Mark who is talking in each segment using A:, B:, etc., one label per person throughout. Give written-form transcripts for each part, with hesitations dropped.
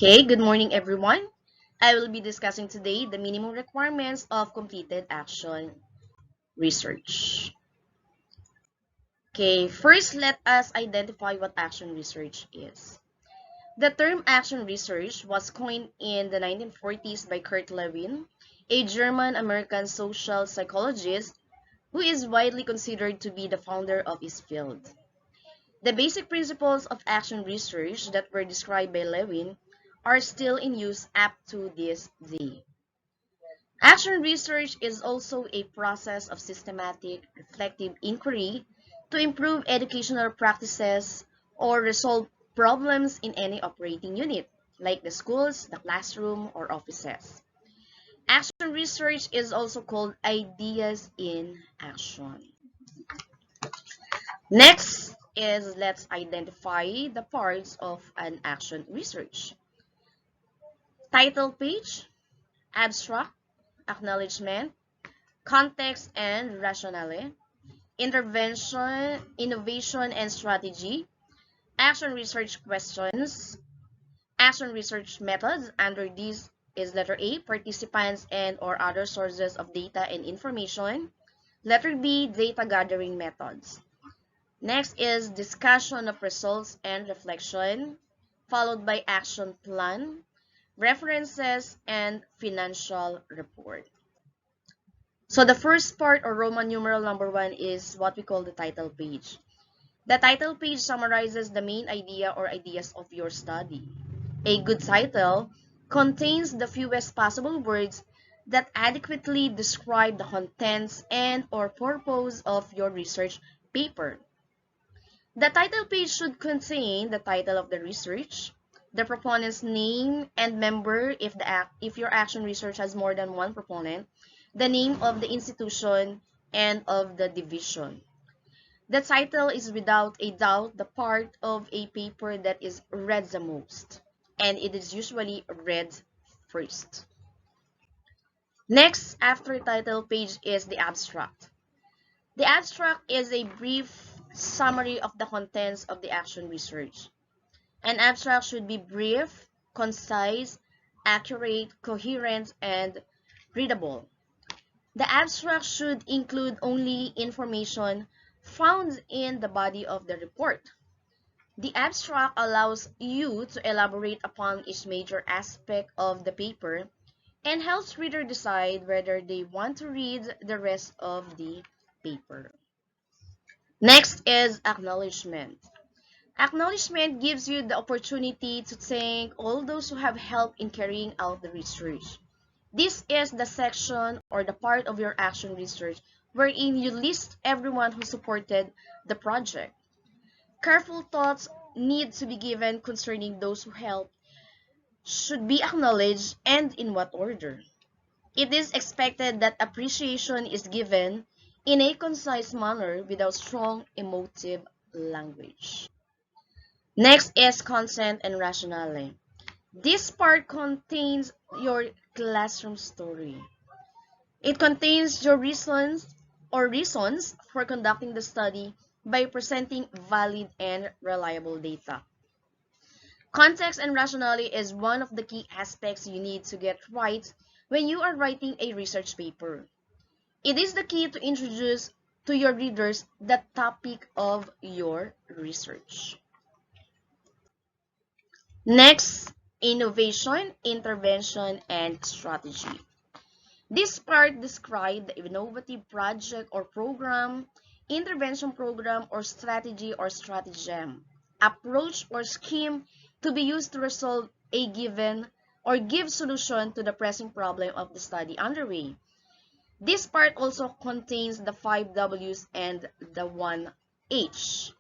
A: Okay, good morning everyone. I will be discussing today the minimum requirements of completed action research. Okay, first let us identify what action research is. The term action research was coined in the 1940s by Kurt Lewin, a German-American social psychologist who is widely considered to be the founder of his field. The basic principles of action research that were described by Lewin are still in use up to this day. Action research is also a process of systematic, reflective inquiry to improve educational practices or resolve problems in any operating unit, like the schools, the classroom, or offices. Action research is also called ideas in action. Next is let's identify the parts of an action research. Title page, abstract, acknowledgement, context and rationale, intervention, innovation and strategy, action research questions, action research methods. Under these is letter A, participants and or other sources of data and information. Letter B, data gathering methods. Next is discussion of results and reflection, followed by action plan, references, and financial report. So the first part or Roman numeral number 1 is what we call the title page. The title page summarizes the main idea or ideas of your study. A good title contains the fewest possible words that adequately describe the contents and or purpose of your research paper. The title page should contain the title of the research, the proponent's name and member if your action research has more than one proponent, the name of the institution and of the division. The title is without a doubt the part of a paper that is read the most, and it is usually read first. Next, after title page is the abstract. The abstract is a brief summary of the contents of the action research. An abstract should be brief, concise, accurate, coherent, and readable. The abstract should include only information found in the body of the report. The abstract allows you to elaborate upon each major aspect of the paper and helps readers decide whether they want to read the rest of the paper. Next is acknowledgement. Acknowledgement gives you the opportunity to thank all those who have helped in carrying out the research. This is the section or the part of your action research wherein you list everyone who supported the project. Careful thoughts need to be given concerning those who helped, should be acknowledged, and in what order. It is expected that appreciation is given in a concise manner without strong emotive language. Next is consent and rationale. This part contains your classroom story. It contains your reasons for conducting the study by presenting valid and reliable data. Context and rationale is one of the key aspects you need to get right when you are writing a research paper. It is the key to introduce to your readers the topic of your research. Next, innovation, intervention, and strategy. This part describes the innovative project or program, intervention program or strategy or stratagem, approach or scheme to be used to resolve a given or give solution to the pressing problem of the study underway. This part also contains the 5 W's and the 1 H.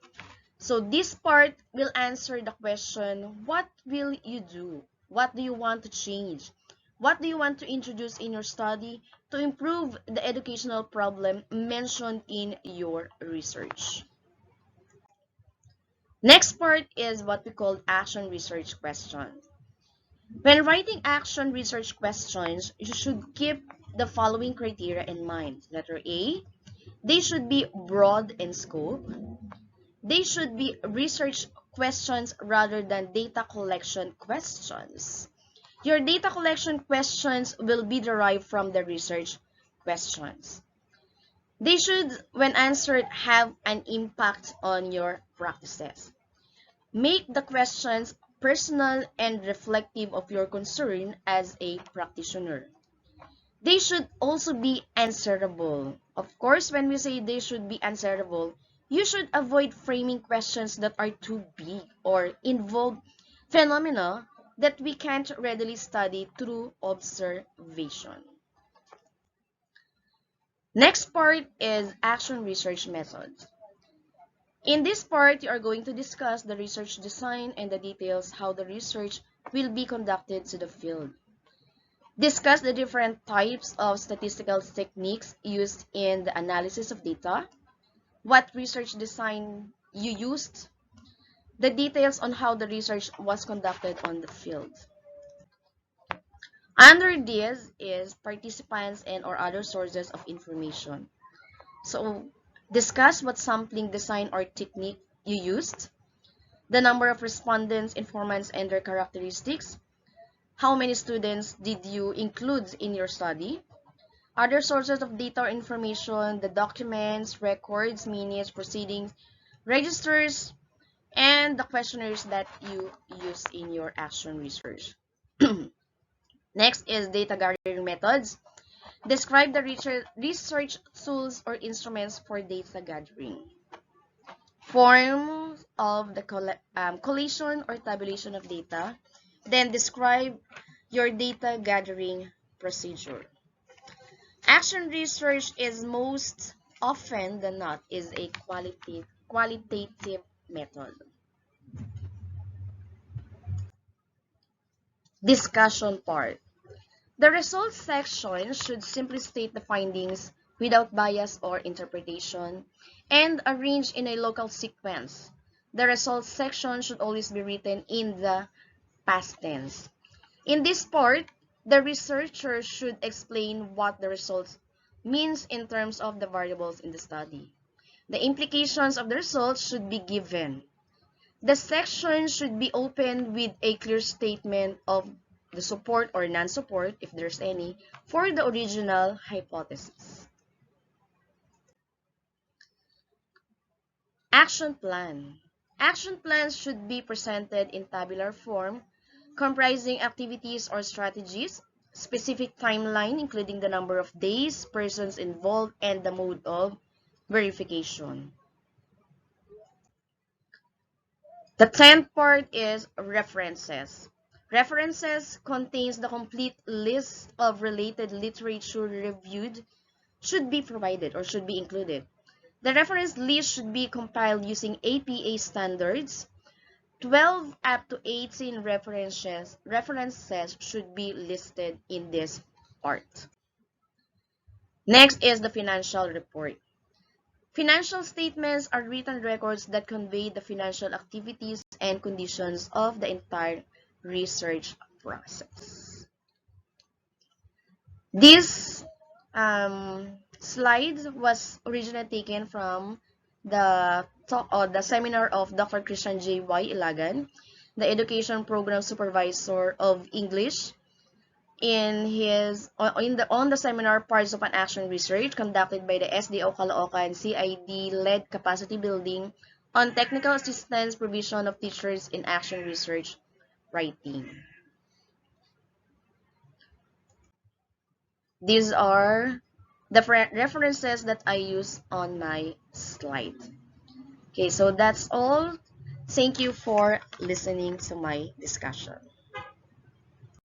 A: So this part will answer the question, what will you do? What do you want to change? What do you want to introduce in your study to improve the educational problem mentioned in your research? Next part is what we call action research questions. When writing action research questions, you should keep the following criteria in mind. Letter A, they should be broad in scope. They should be research questions rather than data collection questions. Your data collection questions will be derived from the research questions. They should, when answered, have an impact on your practices. Make the questions personal and reflective of your concern as a practitioner. They should also be answerable. Of course, when we say they should be answerable, you should avoid framing questions that are too big or involve phenomena that we can't readily study through observation. Next part is action research methods. In this part, you are going to discuss the research design and the details how the research will be conducted to the field. Discuss the different types of statistical techniques used in the analysis of data, what research design you used, the details on how the research was conducted on the field. Under this is participants and or other sources of information. So, discuss what sampling design or technique you used, the number of respondents, informants, and their characteristics, how many students did you include in your study, other sources of data or information, the documents, records, minutes, proceedings, registers, and the questionnaires that you use in your action research. Next is data gathering methods. Describe the research tools or instruments for data gathering. Forms of the collation or tabulation of data. Then describe your data gathering procedure. Action research is most often than not is a qualitative method. Discussion part. The results section should simply state the findings without bias or interpretation and arranged in a local sequence. The results section should always be written in the past tense. In this part, the researcher should explain what the results means in terms of the variables in the study. The implications of the results should be given. The section should be opened with a clear statement of the support or non-support, if there's any, for the original hypothesis. Action plan. Action plans should be presented in tabular form, comprising activities or strategies, specific timeline including the number of days, persons involved, and the mode of verification. The 10th part is references. References contains the complete list of related literature reviewed should be provided or should be included. The reference list should be compiled using APA standards. 12 up to 18 references should be listed in this part. Next is the financial report. Financial statements are written records that convey the financial activities and conditions of the entire research process. This slide was originally taken from the seminar of Dr. Christian J. Y. Ilagan, the Education Program Supervisor of English, on the seminar Parts of an Action Research conducted by the SDO Caloocan CID-led capacity building on technical assistance provision of teachers in action research writing. These are the references that I use on my slide. Okay, so that's all. Thank you for listening to my discussion.